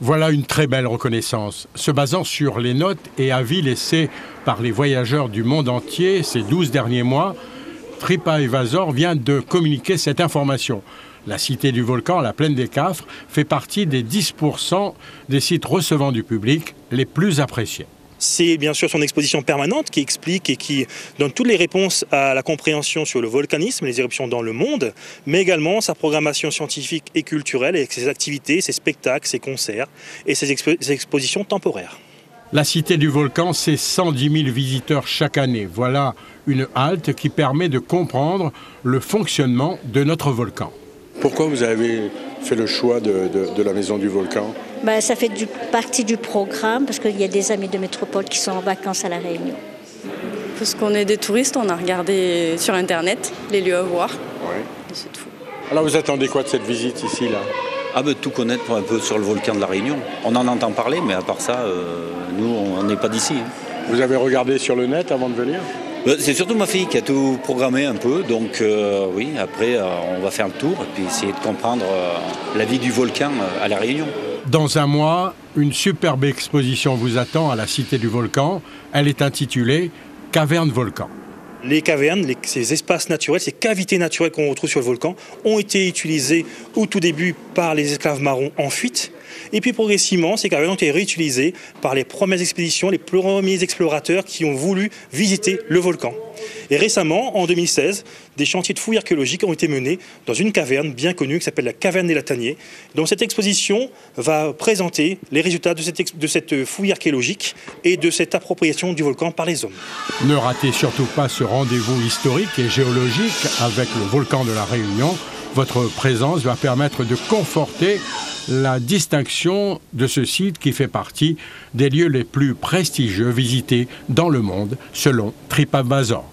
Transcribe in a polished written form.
Voilà une très belle reconnaissance. Se basant sur les notes et avis laissés par les voyageurs du monde entier ces 12 derniers mois, TripAdvisor vient de communiquer cette information. La Cité du Volcan, la Plaine des Cafres, fait partie des 10% des sites recevant du public les plus appréciés. C'est bien sûr son exposition permanente qui explique et qui donne toutes les réponses à la compréhension sur le volcanisme et les éruptions dans le monde, mais également sa programmation scientifique et culturelle avec ses activités, ses spectacles, ses concerts et ses expositions temporaires. La Cité du Volcan, c'est 110 000 visiteurs chaque année. Voilà une halte qui permet de comprendre le fonctionnement de notre volcan. Pourquoi vous avez fait le choix de la Maison du Volcan ? Ça fait partie du programme parce qu'il y a des amis de métropole qui sont en vacances à La Réunion. Parce qu'on est des touristes, on a regardé sur Internet les lieux à voir. Ouais. Et c'est tout. Alors vous attendez quoi de cette visite ici là ? Tout connaître un peu sur le volcan de La Réunion. On en entend parler, mais à part ça, nous, on n'est pas d'ici. Vous avez regardé sur le net avant de venir ? C'est surtout ma fille qui a tout programmé un peu, donc oui, après on va faire le tour et puis essayer de comprendre la vie du volcan à La Réunion. Dans un mois, une superbe exposition vous attend à la Cité du Volcan. Elle est intitulée « Caverne Volcan ». Les cavernes, ces espaces naturels, ces cavités naturelles qu'on retrouve sur le volcan, ont été utilisés au tout début par les esclaves marrons en fuite. Et puis progressivement, ces cavernes ont été réutilisées par les premières expéditions, les premiers explorateurs qui ont voulu visiter le volcan. Et récemment, en 2016, des chantiers de fouilles archéologiques ont été menés dans une caverne bien connue qui s'appelle la caverne des Lataniers. Donc cette exposition va présenter les résultats de cette fouille archéologique et de cette appropriation du volcan par les hommes. Ne ratez surtout pas ce rendez-vous historique et géologique avec le volcan de la Réunion. Votre présence va permettre de conforter la distinction de ce site qui fait partie des lieux les plus prestigieux visités dans le monde selon TripAdvisor.